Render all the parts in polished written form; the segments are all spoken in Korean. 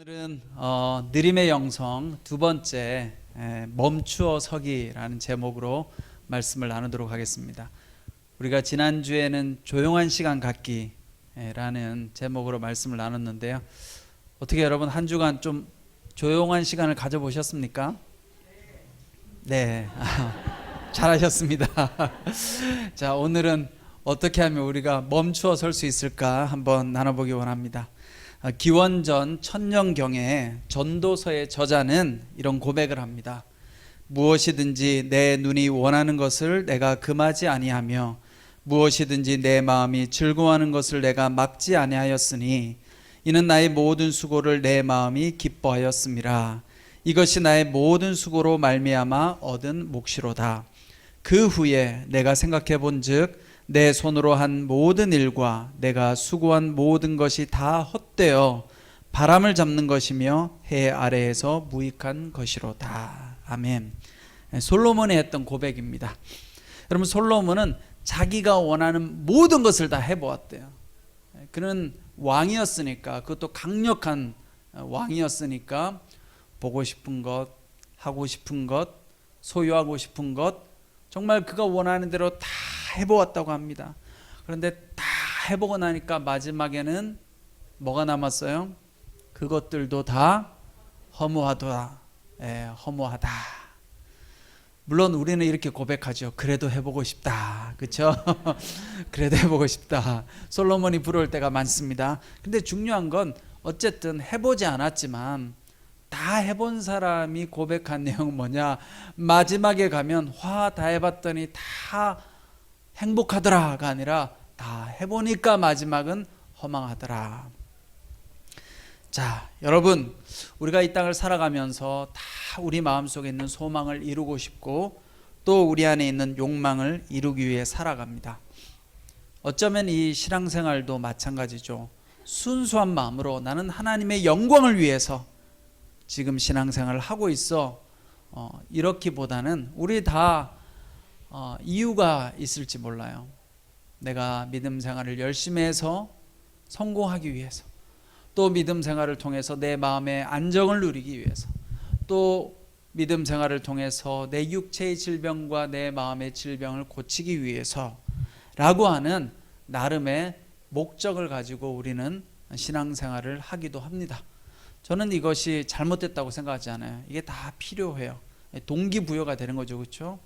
오늘은 느림의 영성 두 번째 멈추어 서기라는 제목으로 말씀을 나누도록 하겠습니다. 우리가 지난주에는 조용한 시간 갖기라는 제목으로 말씀을 나눴는데요. 어떻게 여러분 한 주간 좀 조용한 시간을 가져보셨습니까? 네, 잘하셨습니다. 자, 오늘은 어떻게 하면 우리가 멈추어 설 수 있을까 한번 나눠보기 원합니다. 기원전 천년경에 전도서의 저자는 이런 고백을 합니다. 무엇이든지 내 눈이 원하는 것을 내가 금하지 아니하며 무엇이든지 내 마음이 즐거워하는 것을 내가 막지 아니하였으니 이는 나의 모든 수고를 내 마음이 기뻐하였음이라. 이것이 나의 모든 수고로 말미암아 얻은 몫이로다. 그 후에 내가 생각해 본즉 내 손으로 한 모든 일과 내가 수고한 모든 것이 다 헛되어 바람을 잡는 것이며 해 아래에서 무익한 것이로다. 아멘. 솔로몬이 했던 고백입니다. 여러분, 솔로몬은 자기가 원하는 모든 것을 다 해보았대요. 그는 왕이었으니까, 그것도 강력한 왕이었으니까 보고 싶은 것, 하고 싶은 것, 소유하고 싶은 것, 정말 그가 원하는 대로 다 해보았다고 합니다. 그런데 다 해보고 나니까 마지막에는 뭐가 남았어요? 그것들도 다 허무하더라. 허무하다. 물론 우리는 이렇게 고백하죠. 그래도 해보고 싶다. 그렇죠? 그래도 해보고 싶다. 솔로몬이 부러울 때가 많습니다. 근데 중요한 건 어쨌든 해보지 않았지만 다 해본 사람이 고백한 내용은 뭐냐? 마지막에 가면 와, 다 해봤더니 다 행복하더라가 아니라 다 해보니까 마지막은 허망하더라. 자, 여러분, 우리가 이 땅을 살아가면서 다 우리 마음속에 있는 소망을 이루고 싶고 또 우리 안에 있는 욕망을 이루기 위해 살아갑니다. 어쩌면 이 신앙생활도 마찬가지죠. 순수한 마음으로 나는 하나님의 영광을 위해서 지금 신앙생활을 하고 있어, 이렇기보다는 우리 다 이유가 있을지 몰라요. 내가 믿음 생활을 열심히 해서 성공하기 위해서, 또 믿음 생활을 통해서 내 마음의 안정을 누리기 위해서, 또 믿음 생활을 통해서 내 육체의 질병과 내 마음의 질병을 고치기 위해서 라고 하는 나름의 목적을 가지고 우리는 신앙생활을 하기도 합니다. 저는 이것이 잘못됐다고 생각하지 않아요. 이게 다 필요해요. 동기부여가 되는 거죠. 그렇죠?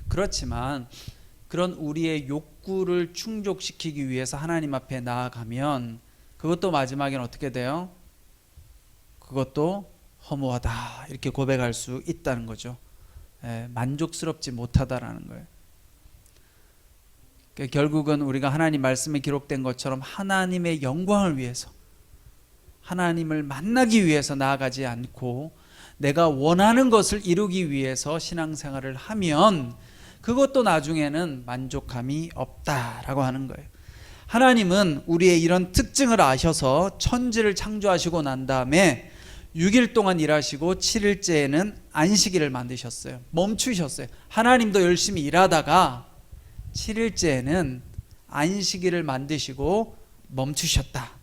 그렇지만 그런 우리의 욕구를 충족시키기 위해서 하나님 앞에 나아가면 그것도 마지막에는 어떻게 돼요? 그것도 허무하다 이렇게 고백할 수 있다는 거죠. 만족스럽지 못하다라는 거예요. 결국은 우리가 하나님 말씀에 기록된 것처럼 하나님의 영광을 위해서, 하나님을 만나기 위해서 나아가지 않고 내가 원하는 것을 이루기 위해서 신앙생활을 하면 그것도 나중에는 만족감이 없다라고 하는 거예요. 하나님은 우리의 이런 특징을 아셔서 천지를 창조하시고 난 다음에 6일 동안 일하시고 7일째에는 안식일을 만드셨어요. 멈추셨어요. 하나님도 열심히 일하다가 7일째에는 안식일을 만드시고 멈추셨다.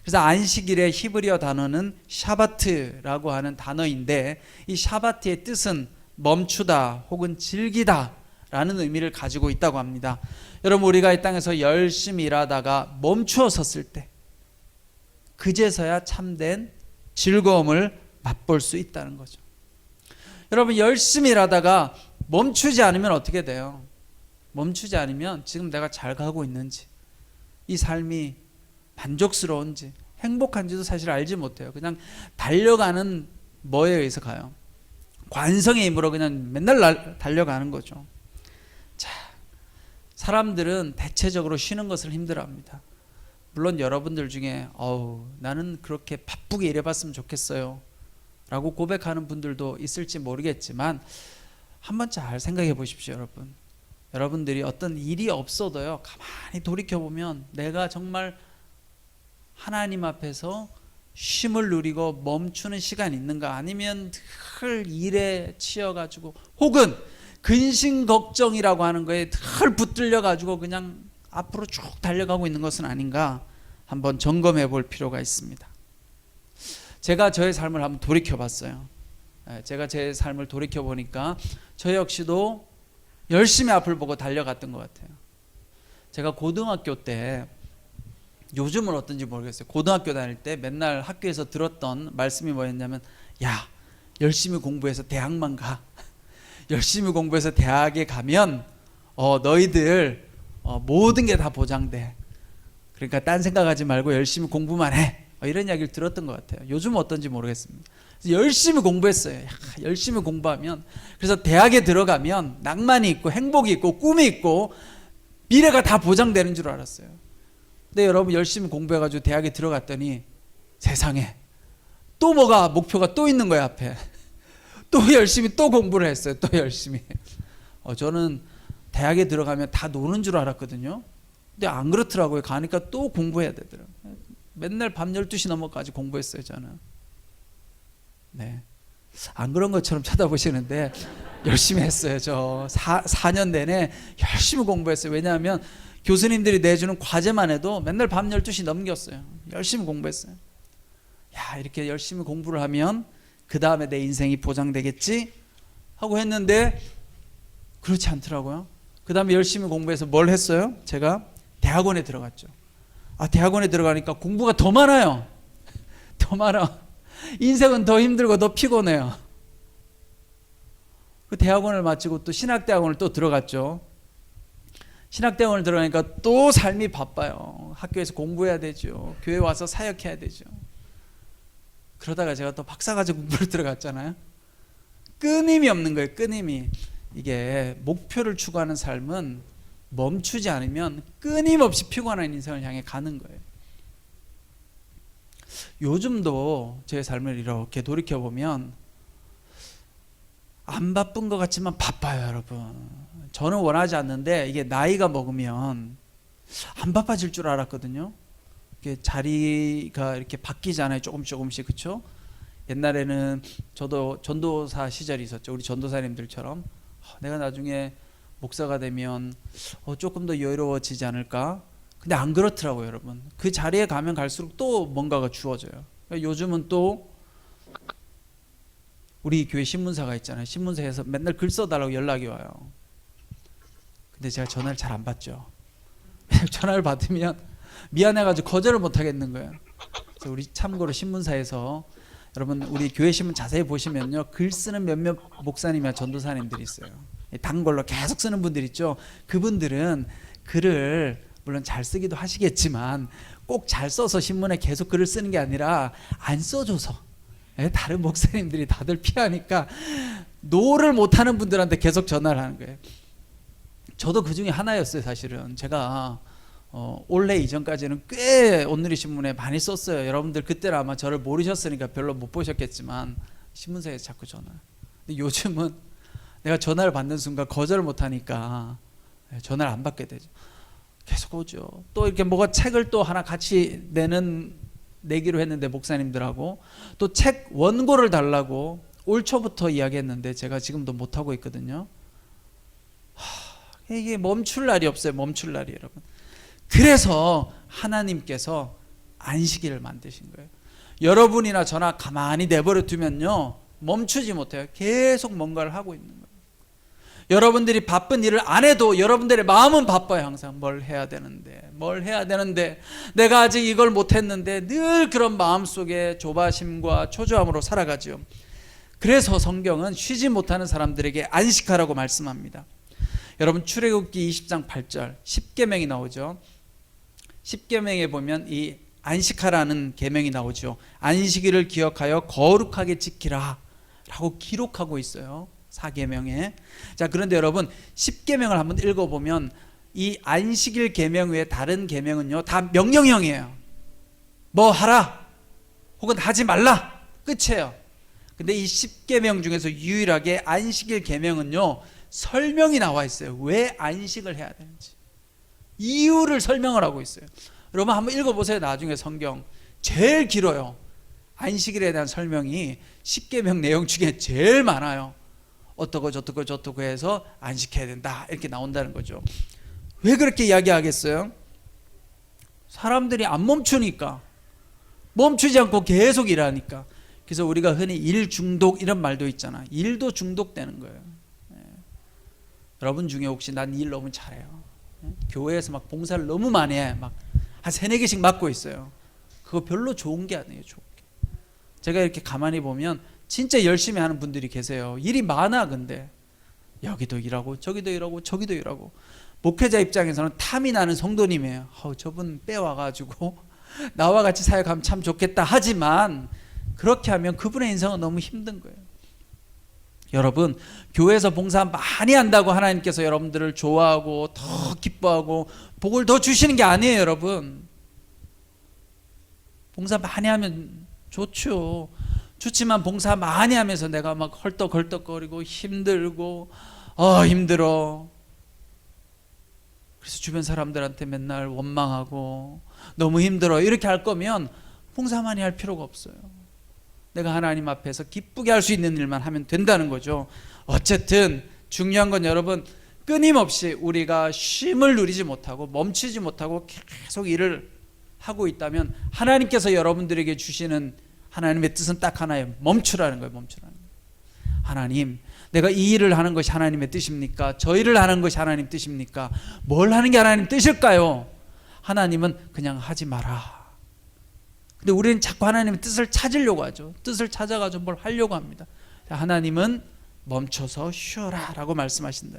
그래서 안식일의 히브리어 단어는 샤바트라고 하는 단어인데 이 샤바트의 뜻은 멈추다 혹은 즐기다 라는 의미를 가지고 있다고 합니다. 여러분, 우리가 이 땅에서 열심히 일하다가 멈추어 섰을 때 그제서야 참된 즐거움을 맛볼 수 있다는 거죠. 여러분, 열심히 일하다가 멈추지 않으면 어떻게 돼요? 멈추지 않으면 지금 내가 잘 가고 있는지, 이 삶이 만족스러운지 행복한지도 사실 알지 못해요. 그냥 달려가는 뭐에 의해서 가요? 관성의 힘으로 그냥 맨날 달려가는 거죠. 자, 사람들은 대체적으로 쉬는 것을 힘들어합니다. 물론 여러분들 중에 나는 그렇게 바쁘게 일해봤으면 좋겠어요 라고 고백하는 분들도 있을지 모르겠지만 한번 잘 생각해 보십시오. 여러분들이 어떤 일이 없어도요, 가만히 돌이켜보면 내가 정말 하나님 앞에서 쉼을 누리고 멈추는 시간이 있는가, 아니면 늘 일에 치여가지고 혹은 근심 걱정이라고 하는 거에 늘 붙들려가지고 그냥 앞으로 쭉 달려가고 있는 것은 아닌가 한번 점검해 볼 필요가 있습니다. 제가 저의 삶을 한번 돌이켜봤어요. 제가 제 삶을 돌이켜보니까 저 역시도 열심히 앞을 보고 달려갔던 것 같아요. 제가 고등학교 때, 요즘은 어떤지 모르겠어요. 고등학교 다닐 때 맨날 학교에서 들었던 말씀이 뭐였냐면, 야, 열심히 공부해서 대학만 가. 열심히 공부해서 대학에 가면 너희들 모든 게 다 보장돼. 그러니까 딴 생각하지 말고 열심히 공부만 해. 이런 이야기를 들었던 것 같아요. 요즘은 어떤지 모르겠습니다. 그래서 열심히 공부했어요. 열심히 공부하면, 그래서 대학에 들어가면 낭만이 있고 행복이 있고 꿈이 있고 미래가 다 보장되는 줄 알았어요. 근데 여러분, 열심히 공부해가지고 대학에 들어갔더니 세상에 또 뭐가 목표가 또 있는 거야. 앞에 또 열심히 또 공부를 했어요. 또 열심히. 저는 대학에 들어가면 다 노는 줄 알았거든요. 근데 안 그렇더라고요. 가니까 또 공부해야 되더라고요. 맨날 밤 12시 넘어까지 공부했어요. 저는. 네, 안 그런 것처럼 쳐다보시는데 열심히 했어요. 저 4년 내내 열심히 공부했어요. 왜냐하면 교수님들이 내주는 과제만 해도 맨날 밤 12시 넘겼어요. 열심히 공부했어요. 야, 이렇게 열심히 공부를 하면 그 다음에 내 인생이 보장되겠지 하고 했는데 그렇지 않더라고요. 그 다음에 열심히 공부해서 뭘 했어요? 제가 대학원에 들어갔죠. 대학원에 들어가니까 공부가 더 많아요. 더 많아. 인생은 더 힘들고 더 피곤해요. 그 대학원을 마치고 또 신학대학원을 또 들어갔죠. 신학대학원을 들어가니까 또 삶이 바빠요. 학교에서 공부해야 되죠. 교회 와서 사역해야 되죠. 그러다가 제가 또 박사과정 공부를 들어갔잖아요. 끊임이 없는 거예요. 끊임이. 이게 목표를 추구하는 삶은 멈추지 않으면 끊임없이 피곤한 인생을 향해 가는 거예요. 요즘도 제 삶을 이렇게 돌이켜보면 안 바쁜 것 같지만 바빠요, 여러분. 저는 원하지 않는데 이게 나이가 먹으면 안 바빠질 줄 알았거든요. 이게 자리가 이렇게 바뀌잖아요, 조금씩. 그렇죠? 옛날에는 저도 전도사 시절이 있었죠. 우리 전도사님들처럼 내가 나중에 목사가 되면 조금 더 여유로워지지 않을까? 근데 안 그렇더라고요, 여러분. 그 자리에 가면 갈수록 또 뭔가가 주어져요. 그러니까 요즘은 또 우리 교회 신문사가 있잖아요. 신문사에서 맨날 글 써달라고 연락이 와요. 근데 제가 전화를 잘 안 받죠. 전화를 받으면 미안해가지고 거절을 못 하겠는 거예요. 그래서 우리 참고로 신문사에서 여러분, 우리 교회 신문 자세히 보시면요, 글 쓰는 몇몇 목사님이나 전도사님들이 있어요. 단골로 계속 쓰는 분들 있죠. 그분들은 글을 물론 잘 쓰기도 하시겠지만 꼭 잘 써서 신문에 계속 글을 쓰는 게 아니라 안 써줘서 다른 목사님들이 다들 피하니까 노를 못하는 분들한테 계속 전화를 하는 거예요. 저도 그 중에 하나였어요. 사실은 제가 올해 이전까지는 꽤 오늘의 신문에 많이 썼어요. 여러분들 그때는 아마 저를 모르셨으니까 별로 못 보셨겠지만 신문사에서 자꾸 전화. 근데 요즘은 내가 전화를 받는 순간 거절을 못하니까 전화를 안 받게 되죠. 계속 오죠. 또 이렇게 뭐가 책을 또 하나 같이 내기로 했는데 목사님들하고 또 책 원고를 달라고 올 초부터 이야기했는데 제가 지금도 못하고 있거든요. 이게 멈출 날이 없어요. 멈출 날이, 여러분. 그래서 하나님께서 안식일을 만드신 거예요. 여러분이나 저나 가만히 내버려 두면요, 멈추지 못해요. 계속 뭔가를 하고 있는 거예요. 여러분들이 바쁜 일을 안 해도 여러분들의 마음은 바빠요. 항상 뭘 해야 되는데 내가 아직 이걸 못했는데 늘 그런 마음속에 조바심과 초조함으로 살아가죠. 그래서 성경은 쉬지 못하는 사람들에게 안식하라고 말씀합니다. 여러분, 출애굽기 20장 8절 10계명이 나오죠. 10계명에 보면 이 안식하라는 계명이 나오죠. 안식일을 기억하여 거룩하게 지키라 라고 기록하고 있어요. 4계명에. 자, 그런데 여러분, 10계명을 한번 읽어보면 이 안식일 계명 외에 다른 계명은요, 다 명령형이에요. 뭐 하라 혹은 하지 말라, 끝이에요. 근데 이 10계명 중에서 유일하게 안식일 계명은요, 설명이 나와 있어요. 왜 안식을 해야 되는지 이유를 설명을 하고 있어요. 여러분 한번 읽어보세요. 나중에 성경 제일 길어요. 안식일에 대한 설명이 10계명 내용 중에 제일 많아요. 어떻고 저떻고 해서 안식해야 된다 이렇게 나온다는 거죠. 왜 그렇게 이야기하겠어요? 사람들이 안 멈추니까. 멈추지 않고 계속 일하니까. 그래서 우리가 흔히 일 중독 이런 말도 있잖아. 일도 중독되는 거예요. 여러분 중에 혹시 난 일 너무 잘해요, 교회에서 막 봉사를 너무 많이 해, 막 한 3-4개씩 맡고 있어요. 그거 별로 좋은 게 아니에요. 좋은 게. 제가 이렇게 가만히 보면 진짜 열심히 하는 분들이 계세요. 일이 많아. 근데 여기도 일하고 저기도 일하고 저기도 일하고. 목회자 입장에서는 탐이 나는 성도님이에요. 저분 빼와가지고 나와 같이 사역하면 참 좋겠다. 하지만 그렇게 하면 그분의 인생은 너무 힘든 거예요. 여러분, 교회에서 봉사 많이 한다고 하나님께서 여러분들을 좋아하고 더 기뻐하고 복을 더 주시는 게 아니에요. 여러분, 봉사 많이 하면 좋죠. 좋지만 봉사 많이 하면서 내가 막 헐떡헐떡거리고 힘들고 힘들어. 그래서 주변 사람들한테 맨날 원망하고 너무 힘들어 이렇게 할 거면 봉사 많이 할 필요가 없어요. 내가 하나님 앞에서 기쁘게 할 수 있는 일만 하면 된다는 거죠. 어쨌든 중요한 건 여러분, 끊임없이 우리가 쉼을 누리지 못하고 멈추지 못하고 계속 일을 하고 있다면 하나님께서 여러분들에게 주시는 하나님의 뜻은 딱 하나예요. 멈추라는 거예요. 멈추라는 거예요. 하나님, 내가 이 일을 하는 것이 하나님의 뜻입니까? 저 일을 하는 것이 하나님 뜻입니까? 뭘 하는 게 하나님 뜻일까요? 하나님은 그냥 하지 마라. 근데 우리는 자꾸 하나님의 뜻을 찾으려고 하죠. 뜻을 찾아가지고 뭘 하려고 합니다. 하나님은 멈춰서 쉬어라 라고 말씀하신다.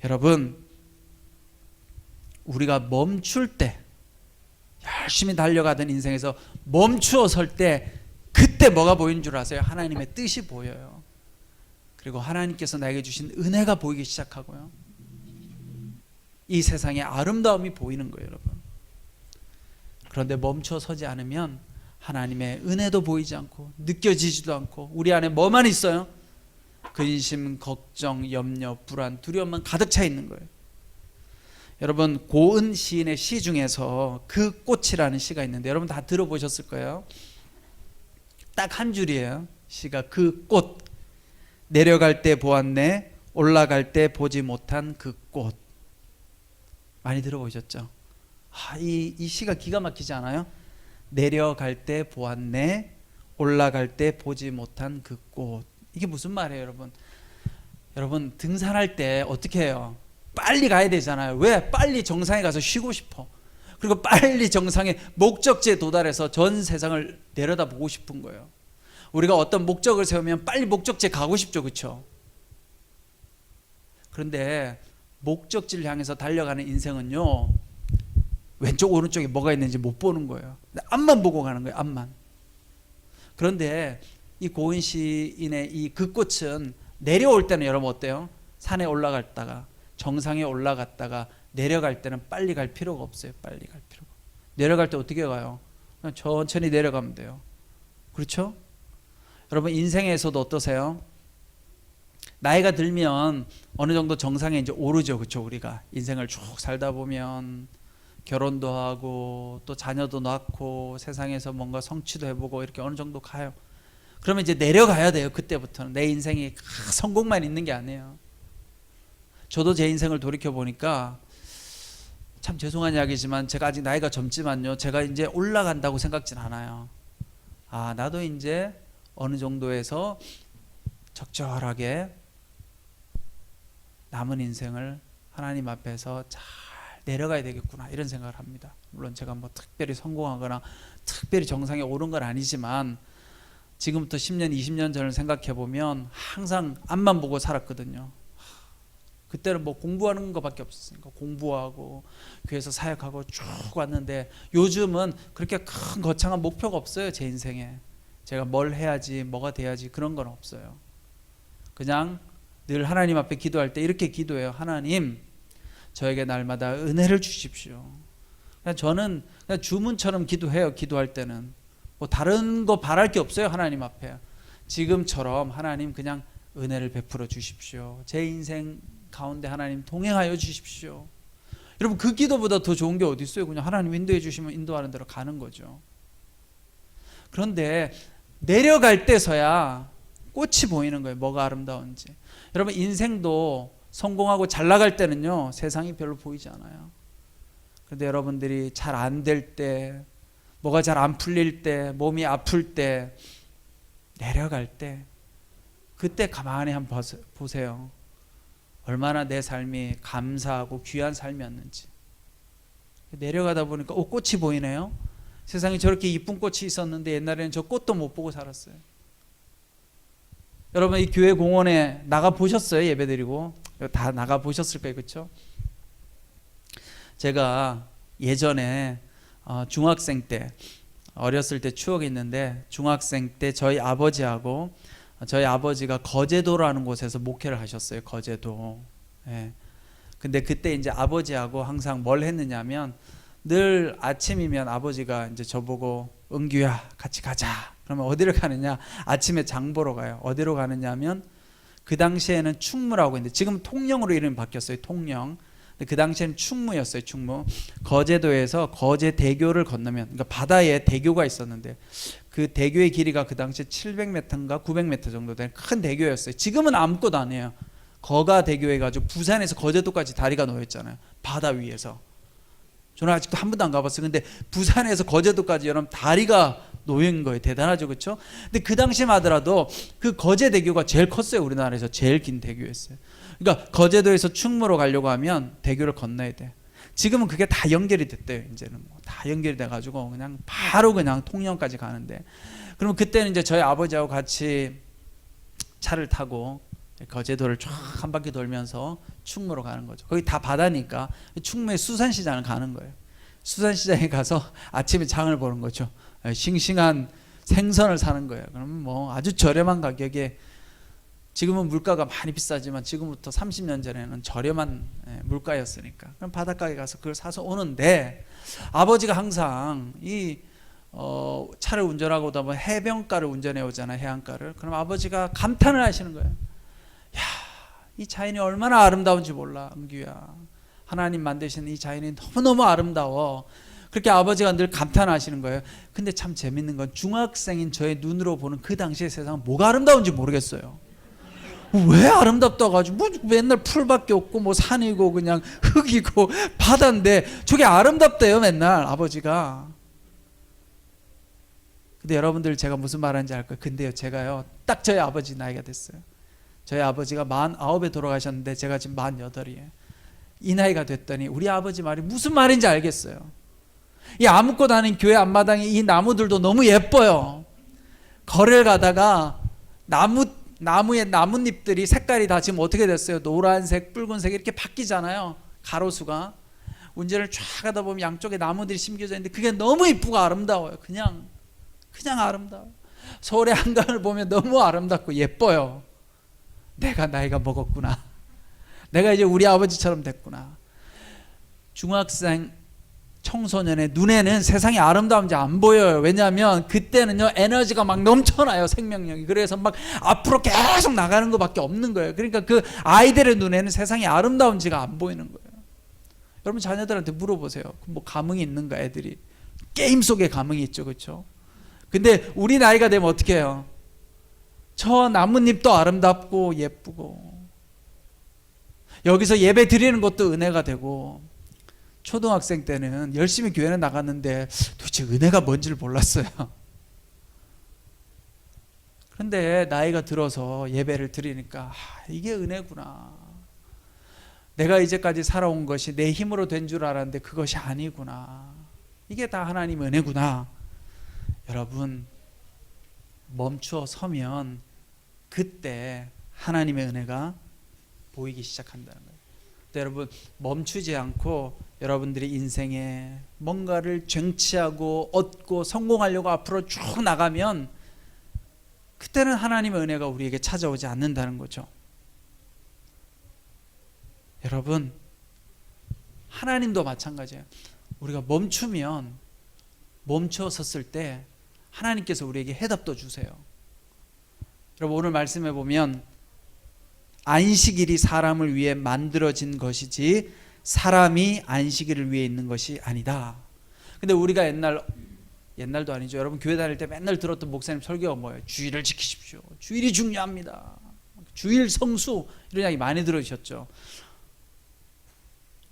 여러분, 우리가 멈출 때, 열심히 달려가던 인생에서 멈추어 설 때, 그때 뭐가 보이는 줄 아세요? 하나님의 뜻이 보여요. 그리고 하나님께서 나에게 주신 은혜가 보이기 시작하고요, 이 세상의 아름다움이 보이는 거예요. 여러분, 그런데 멈춰 서지 않으면 하나님의 은혜도 보이지 않고 느껴지지도 않고 우리 안에 뭐만 있어요? 근심, 걱정, 염려, 불안, 두려움만 가득 차 있는 거예요. 여러분, 고은 시인의 시 중에서 그 꽃이라는 시가 있는데 여러분 다 들어보셨을 거예요. 딱 한 줄이에요. 시가 그 꽃, 내려갈 때 보았네, 올라갈 때 보지 못한 그 꽃. 많이 들어보셨죠? 이 시가 기가 막히지 않아요? 내려갈 때 보았네, 올라갈 때 보지 못한 그 꽃. 이게 무슨 말이에요, 여러분? 여러분, 등산할 때 어떻게 해요? 빨리 가야 되잖아요. 왜? 빨리 정상에 가서 쉬고 싶어. 그리고 빨리 정상의 목적지에 도달해서 전 세상을 내려다보고 싶은 거예요. 우리가 어떤 목적을 세우면 빨리 목적지에 가고 싶죠, 그렇죠? 그런데 목적지를 향해서 달려가는 인생은요, 왼쪽 오른쪽에 뭐가 있는지 못 보는 거예요. 앞만 보고 가는 거예요. 앞만. 그런데 이 고은 시인의 이 그 꽃은 내려올 때는 여러분 어때요? 산에 올라갔다가 정상에 올라갔다가 내려갈 때는 빨리 갈 필요가 없어요. 빨리 갈 필요가. 내려갈 때 어떻게 가요? 그냥 천천히 내려가면 돼요. 그렇죠? 여러분, 인생에서도 어떠세요? 나이가 들면 어느 정도 정상에 이제 오르죠. 그렇죠? 우리가 인생을 쭉 살다 보면 결혼도 하고 또 자녀도 낳고 세상에서 뭔가 성취도 해보고 이렇게 어느 정도 가요. 그러면 이제 내려가야 돼요. 그때부터는 내 인생이 성공만 있는 게 아니에요. 저도 제 인생을 돌이켜 보니까 참 죄송한 이야기지만 제가 아직 나이가 젊지만요, 제가 이제 올라간다고 생각진 않아요. 나도 이제 어느 정도에서 적절하게 남은 인생을 하나님 앞에서 잘 내려가야 되겠구나, 이런 생각을 합니다. 물론 제가 뭐 특별히 성공하거나 특별히 정상에 오른 건 아니지만 지금부터 10년, 20년 전을 생각해 보면 항상 앞만 보고 살았거든요. 그때는 뭐 공부하는 것밖에 없었으니까 공부하고 교회에서 사역하고 쭉 왔는데 요즘은 그렇게 큰 거창한 목표가 없어요. 제 인생에 제가 뭘 해야지, 뭐가 돼야지, 그런 건 없어요. 그냥 늘 하나님 앞에 기도할 때 이렇게 기도해요. 하나님, 저에게 날마다 은혜를 주십시오. 그냥 저는 그냥 주문처럼 기도해요. 기도할 때는 뭐 다른 거 바랄 게 없어요. 하나님 앞에 지금처럼 하나님 그냥 은혜를 베풀어 주십시오. 제 인생 가운데 하나님 동행하여 주십시오. 여러분, 그 기도보다 더 좋은 게 어디 있어요? 그냥 하나님 인도해 주시면 인도하는 대로 가는 거죠. 그런데 내려갈 때서야 꽃이 보이는 거예요. 뭐가 아름다운지. 여러분, 인생도 성공하고 잘 나갈 때는요, 세상이 별로 보이지 않아요. 그런데 여러분들이 잘 안 될 때, 뭐가 잘 안 풀릴 때, 몸이 아플 때, 내려갈 때, 그때 가만히 한번 보세요. 얼마나 내 삶이 감사하고 귀한 삶이었는지. 내려가다 보니까 꽃이 보이네요. 세상에 저렇게 이쁜 꽃이 있었는데 옛날에는 저 꽃도 못 보고 살았어요. 여러분 이 교회 공원에 나가 보셨어요? 예배드리고 다 나가 보셨을 거예요, 그렇죠? 제가 예전에 중학생 때, 어렸을 때 추억이 있는데, 중학생 때 저희 아버지하고, 저희 아버지가 거제도라는 곳에서 목회를 하셨어요. 거제도. 예. 근데 그때 이제 아버지하고 항상 뭘 했느냐면, 늘 아침이면 아버지가 이제 저보고 은규야 같이 가자. 그러면 어디를 가느냐? 아침에 장 보러 가요. 어디로 가느냐면, 그 당시에는 충무라고 했는데 지금 통영으로 이름이 바뀌었어요. 통영. 근데 그 당시에는 충무였어요. 충무. 거제도에서 거제대교를 건너면, 그러니까 바다에 대교가 있었는데 그 대교의 길이가 그 당시에 700m인가 900m 정도 되는 큰 대교였어요. 지금은 아무것도 안 해요. 거가대교 해가지고 부산에서 거제도까지 다리가 놓여있잖아요. 바다 위에서. 저는 아직도 한 번도 안 가봤어요. 근데 부산에서 거제도까지 여러분 다리가 놓인 거예요. 대단하죠, 그렇죠? 근데 그 당시만 하더라도 그 거제대교가 제일 컸어요. 우리나라에서 제일 긴 대교였어요. 그러니까 거제도에서 충무로 가려고 하면 대교를 건너야 돼. 지금은 그게 다 연결이 됐대요. 이제는 다 연결이 돼가지고 그냥 바로 그냥 통영까지 가는데, 그러면 그때는 이제 저희 아버지하고 같이 차를 타고 거제도를 쫙 한 바퀴 돌면서 충무로 가는 거죠. 거기 다 바다니까 충무의 수산시장을 가는 거예요. 수산시장에 가서 아침에 장을 보는 거죠. 싱싱한 생선을 사는 거예요. 그러면 뭐 아주 저렴한 가격에, 지금은 물가가 많이 비싸지만 지금부터 30년 전에는 저렴한 물가였으니까 그럼 바닷가에 가서 그걸 사서 오는데, 아버지가 항상 이 차를 운전하고 오다 보면 해변가를 운전해 오잖아요. 해안가를. 그럼 아버지가 감탄을 하시는 거예요. 야, 이 자연이 얼마나 아름다운지 몰라, 은규야. 하나님 만드신 이 자연이 너무너무 아름다워. 그렇게 아버지가 늘 감탄하시는 거예요. 근데 참 재밌는 건 중학생인 저의 눈으로 보는 그 당시의 세상은 뭐가 아름다운지 모르겠어요. 왜 아름답다고 하지? 뭐 맨날 풀밖에 없고 뭐 산이고 그냥 흙이고 바다인데 저게 아름답대요 맨날 아버지가. 근데 여러분들 제가 무슨 말하는지 알 거예요. 근데요 제가요 딱 저희 아버지 나이가 됐어요. 저희 아버지가 49에 돌아가셨는데 제가 지금 48이에요. 이 나이가 됐더니 우리 아버지 말이 무슨 말인지 알겠어요. 이 아무것도 아닌 교회 앞마당에 이 나무들도 너무 예뻐요. 거리를 가다가 나무의 나뭇잎들이 색깔이 다 지금 어떻게 됐어요? 노란색, 붉은색 이렇게 바뀌잖아요. 가로수가. 운전을 쫙 하다 보면 양쪽에 나무들이 심겨져 있는데 그게 너무 이쁘고 아름다워요. 그냥 아름다워요. 서울의 한강을 보면 너무 아름답고 예뻐요. 내가 나이가 먹었구나. 내가 이제 우리 아버지처럼 됐구나. 중학생 청소년의 눈에는 세상이 아름다운지 안 보여요. 왜냐하면 그때는요 에너지가 막 넘쳐나요. 생명력이. 그래서 막 앞으로 계속 나가는 것밖에 없는 거예요. 그러니까 그 아이들의 눈에는 세상이 아름다운지가 안 보이는 거예요. 여러분 자녀들한테 물어보세요. 뭐 감흥이 있는가? 애들이 게임 속에 감흥이 있죠, 그렇죠? 근데 우리 나이가 되면 어떻게 해요? 저 나뭇잎도 아름답고 예쁘고, 여기서 예배 드리는 것도 은혜가 되고, 초등학생 때는 열심히 교회는 나갔는데 도대체 은혜가 뭔지를 몰랐어요. 그런데 나이가 들어서 예배를 드리니까 이게 은혜구나. 내가 이제까지 살아온 것이 내 힘으로 된 줄 알았는데 그것이 아니구나. 이게 다 하나님 은혜구나. 여러분 멈추어 서면 그때 하나님의 은혜가 보이기 시작한다는 거예요. 여러분 멈추지 않고 여러분들이 인생에 뭔가를 쟁취하고 얻고 성공하려고 앞으로 쭉 나가면 그때는 하나님의 은혜가 우리에게 찾아오지 않는다는 거죠. 여러분 하나님도 마찬가지예요. 우리가 멈춰 섰을 때 하나님께서 우리에게 해답도 주세요. 여러분 오늘 말씀해 보면 안식일이 사람을 위해 만들어진 것이지 사람이 안식일을 위해 있는 것이 아니다. 근데 우리가 옛날도 아니죠. 여러분 교회 다닐 때 맨날 들었던 목사님 설교가 뭐예요? 주일을 지키십시오. 주일이 중요합니다. 주일 성수 이런 이야기 많이 들으셨죠.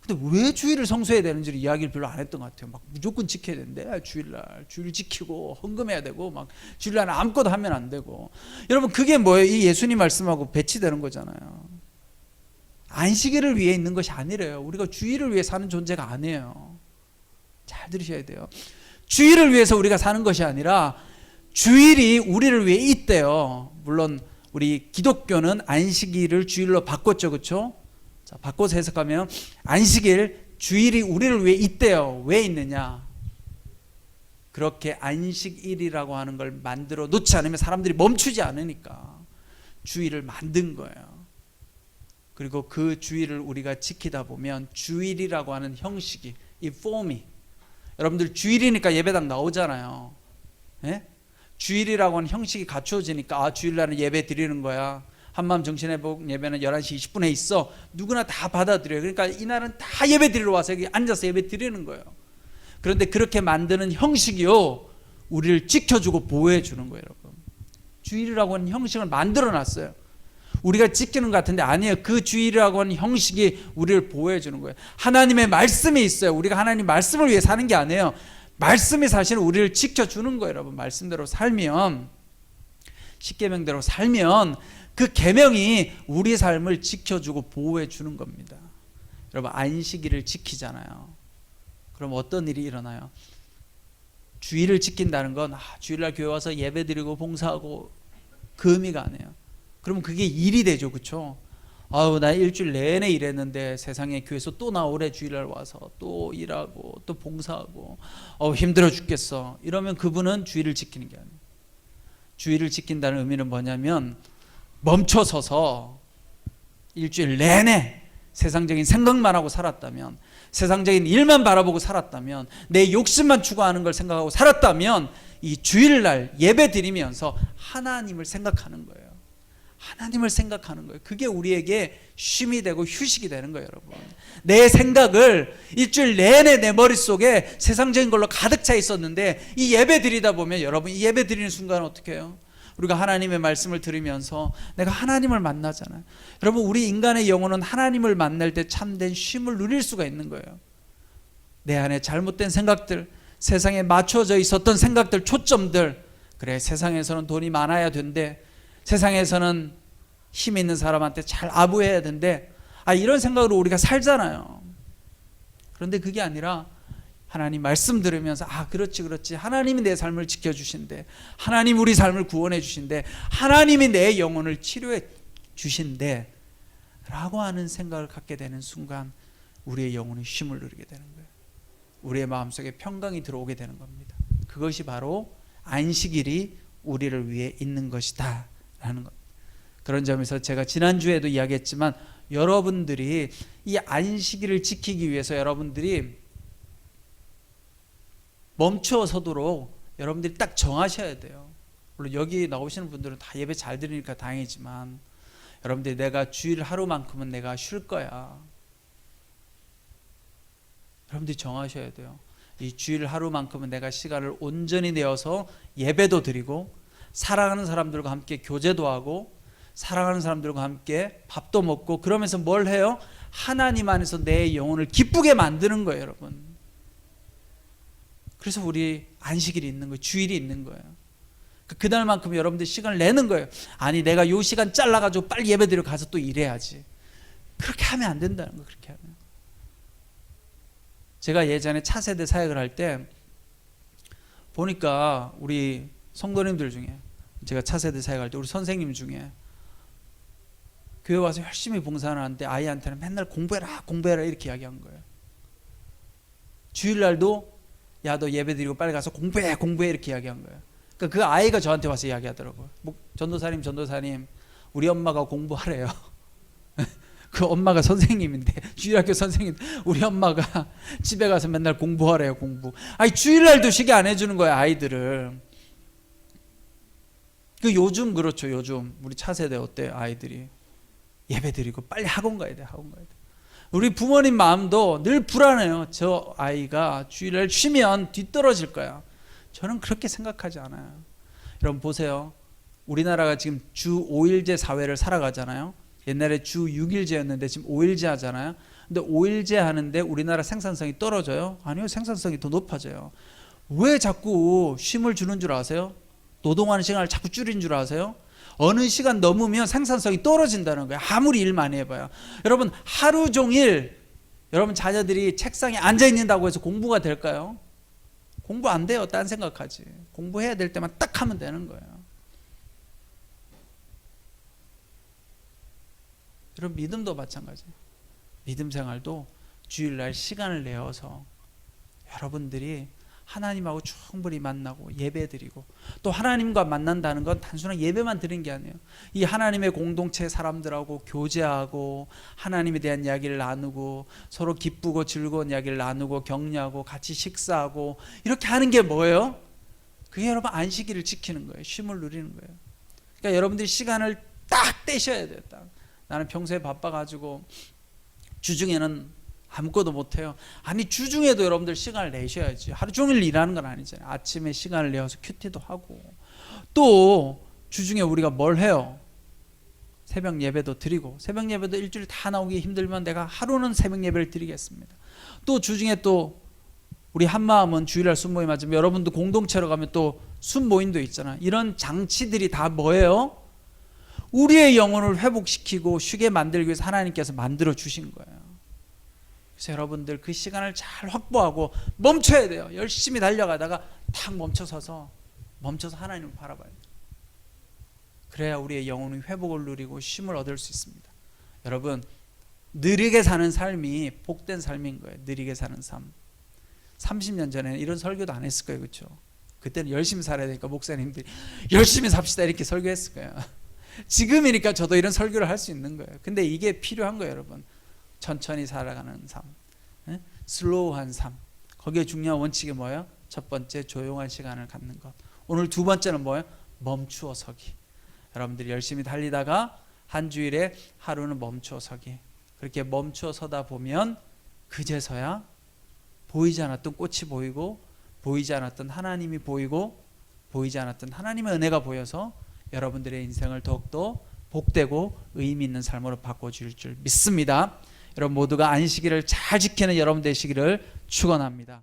근데 왜 주일을 성수해야 되는지를 이야기를 별로 안 했던 것 같아요. 막 무조건 지켜야 되는데 주일날 주일 지키고 헌금해야 되고 막 주일날 아무것도 하면 안 되고. 여러분 그게 뭐예요? 이 예수님 말씀하고 배치되는 거잖아요. 안식일을 위해 있는 것이 아니래요. 우리가 주일을 위해 사는 존재가 아니에요. 잘 들으셔야 돼요. 주일을 위해서 우리가 사는 것이 아니라 주일이 우리를 위해 있대요. 물론 우리 기독교는 안식일을 주일로 바꿨죠, 그렇죠? 자, 바꿔서 해석하면 안식일, 주일이 우리를 위해 있대요. 왜 있느냐? 그렇게 안식일이라고 하는 걸 만들어 놓지 않으면 사람들이 멈추지 않으니까 주일을 만든 거예요. 그리고 그 주일을 우리가 지키다 보면 주일이라고 하는 형식이, 이 폼이, 여러분들 주일이니까 예배당 나오잖아요. 예? 주일이라고 하는 형식이 갖추어지니까 주일날은 예배 드리는 거야. 한마음 정신회복 예배는 11시 20분에 있어. 누구나 다 받아들여요. 그러니까 이날은 다 예배 드리러 와서 여기 앉아서 예배 드리는 거예요. 그런데 그렇게 만드는 형식이요, 우리를 지켜주고 보호해 주는 거예요. 여러분, 주일이라고 하는 형식을 만들어 놨어요. 우리가 지키는 것 같은데 아니에요. 그 주일이라고 하는 형식이 우리를 보호해 주는 거예요. 하나님의 말씀이 있어요. 우리가 하나님 말씀을 위해 사는 게 아니에요. 말씀이 사실은 우리를 지켜주는 거예요. 여러분, 말씀대로 살면, 십계명대로 살면 그 계명이 우리 삶을 지켜주고 보호해 주는 겁니다. 여러분, 안식일을 지키잖아요. 그럼 어떤 일이 일어나요? 주일을 지킨다는 건 주일날 교회 와서 예배드리고 봉사하고 그 의미가 아니에요. 그러면 그게 일이 되죠, 그렇죠? 나 일주일 내내 일했는데 세상에 교회에서 또 나오래. 주일날 와서 또 일하고 또 봉사하고 힘들어 죽겠어. 이러면 그분은 주일을 지키는 게 아니에요. 주일을 지킨다는 의미는 뭐냐면 멈춰서서 일주일 내내 세상적인 생각만 하고 살았다면, 세상적인 일만 바라보고 살았다면, 내 욕심만 추구하는 걸 생각하고 살았다면 이 주일날 예배 드리면서 하나님을 생각하는 거예요. 하나님을 생각하는 거예요. 그게 우리에게 쉼이 되고 휴식이 되는 거예요. 여러분, 내 생각을 일주일 내내 내 머릿속에 세상적인 걸로 가득 차 있었는데 이 예배 드리다 보면, 여러분, 이 예배 드리는 순간 어떻게 해요? 우리가 하나님의 말씀을 들으면서 내가 하나님을 만나잖아요. 여러분, 우리 인간의 영혼은 하나님을 만날 때 참된 쉼을 누릴 수가 있는 거예요. 내 안에 잘못된 생각들, 세상에 맞춰져 있었던 생각들, 초점들, 그래 세상에서는 돈이 많아야 된대, 세상에서는 힘 있는 사람한테 잘 아부해야 된대, 이런 생각으로 우리가 살잖아요. 그런데 그게 아니라 하나님 말씀 들으면서 그렇지 하나님이 내 삶을 지켜주신대, 하나님 우리 삶을 구원해 주신대, 하나님이 내 영혼을 치료해 주신대 라고 하는 생각을 갖게 되는 순간 우리의 영혼이 쉼을 누리게 되는 거예요. 우리의 마음속에 평강이 들어오게 되는 겁니다. 그것이 바로 안식일이 우리를 위해 있는 것이다 라는 것. 그런 점에서 제가 지난주에도 이야기했지만, 여러분들이 이 안식일을 지키기 위해서 여러분들이 멈추어 서도록 여러분들이 딱 정하셔야 돼요. 물론 여기 나오시는 분들은 다 예배 잘 드리니까 다행이지만, 여러분들이 내가 주일 하루만큼은 내가 쉴 거야, 여러분들이 정하셔야 돼요. 이 주일 하루만큼은 내가 시간을 온전히 내어서 예배도 드리고, 사랑하는 사람들과 함께 교제도 하고, 사랑하는 사람들과 함께 밥도 먹고, 그러면서 뭘 해요? 하나님 안에서 내 영혼을 기쁘게 만드는 거예요. 여러분, 그래서 우리 안식일이 있는 거예요. 주일이 있는 거예요. 그날만큼 여러분들 시간을 내는 거예요. 내가 요 시간 잘라가지고 빨리 예배드리러 가서 또 일해야지, 그렇게 하면 안 된다는 거예요. 그렇게 하면. 제가 예전에 차세대 사역을 할 때 보니까 우리 성도님들 중에, 제가 차세대 사역할 때 우리 선생님 중에 교회 와서 열심히 봉사를 하는데 아이한테는 맨날 공부해라 이렇게 이야기한 거예요. 주일날도 너 예배 드리고 빨리 가서 공부해 이렇게 이야기한 거예요. 그러니까 그 아이가 저한테 와서 이야기하더라고요. 전도사님 우리 엄마가 공부하래요. 그 엄마가 선생님인데, 주일학교 선생님, 우리 엄마가 집에 가서 맨날 공부하래요. 공부. 주일날도 쉬게 안 해주는 거예요, 아이들을. 요즘 그렇죠. 요즘 우리 차세대 어때요? 아이들이 예배 드리고 빨리 학원 가야 돼. 우리 부모님 마음도 늘 불안해요. 저 아이가 주일날 쉬면 뒤떨어질 거야. 저는 그렇게 생각하지 않아요. 여러분 보세요. 우리나라가 지금 주 5일제 사회를 살아가잖아요. 옛날에 주 6일제였는데 지금 5일제 하잖아요. 근데 5일제 하는데 우리나라 생산성이 떨어져요? 아니요, 생산성이 더 높아져요. 왜 자꾸 쉼을 주는 줄 아세요? 노동하는 시간을 자꾸 줄인 줄 아세요? 어느 시간 넘으면 생산성이 떨어진다는 거예요. 아무리 일 많이 해봐요. 여러분, 하루 종일 여러분 자녀들이 책상에 앉아 있는다고 해서 공부가 될까요? 공부 안 돼요. 딴 생각하지. 공부해야 될 때만 딱 하면 되는 거예요. 여러분, 믿음도 마찬가지예요. 믿음 생활도 주일날 시간을 내어서 여러분들이 하나님하고 충분히 만나고 예배드리고, 또 하나님과 만난다는 건 단순한 예배만 드리는 게 아니에요. 이 하나님의 공동체 사람들하고 교제하고 하나님에 대한 이야기를 나누고 서로 기쁘고 즐거운 이야기를 나누고 격려하고 같이 식사하고 이렇게 하는 게 뭐예요? 그게 여러분 안식일을 지키는 거예요. 쉼을 누리는 거예요. 그러니까 여러분들이 시간을 딱 떼셔야 돼요. 딱. 나는 평소에 바빠가지고 주중에는 아무것도 못해요. 아니, 주중에도 여러분들 시간을 내셔야지. 하루 종일 일하는 건 아니잖아요. 아침에 시간을 내어서 큐티도 하고, 또 주중에 우리가 뭘 해요? 새벽 예배도 드리고, 새벽 예배도 일주일 다 나오기 힘들면 내가 하루는 새벽 예배를 드리겠습니다. 또 주중에 또 우리 한마음은 주일날 순모임 하지만 여러분도 공동체로 가면 또 순모임도 있잖아요. 이런 장치들이 다 뭐예요? 우리의 영혼을 회복시키고 쉬게 만들기 위해서 하나님께서 만들어 주신 거예요. 그래서 여러분들 그 시간을 잘 확보하고 멈춰야 돼요. 열심히 달려가다가 탁 멈춰서 하나님을 바라봐야 돼요. 그래야 우리의 영혼이 회복을 누리고 쉼을 얻을 수 있습니다. 여러분, 느리게 사는 삶이 복된 삶인 거예요. 느리게 사는 삶. 30년 전에는 이런 설교도 안 했을 거예요. 그렇죠? 그때는 열심히 살아야 되니까 목사님들이 열심히 삽시다 이렇게 설교했을 거예요. 지금이니까 저도 이런 설교를 할 수 있는 거예요. 근데 이게 필요한 거예요. 여러분, 천천히 살아가는 삶, 슬로우한 삶. 거기에 중요한 원칙이 뭐예요? 첫 번째, 조용한 시간을 갖는 것. 오늘 두 번째는 뭐예요? 멈추어 서기. 여러분들이 열심히 달리다가 한 주일에 하루는 멈추어 서기. 그렇게 멈추어 서다 보면 그제서야 보이지 않았던 꽃이 보이고, 보이지 않았던 하나님이 보이고, 보이지 않았던 하나님의 은혜가 보여서 여러분들의 인생을 더욱더 복되고 의미 있는 삶으로 바꿔줄 줄 믿습니다. 여러분 모두가 안식일을 잘 지키는 여러분 되시기를 축원합니다.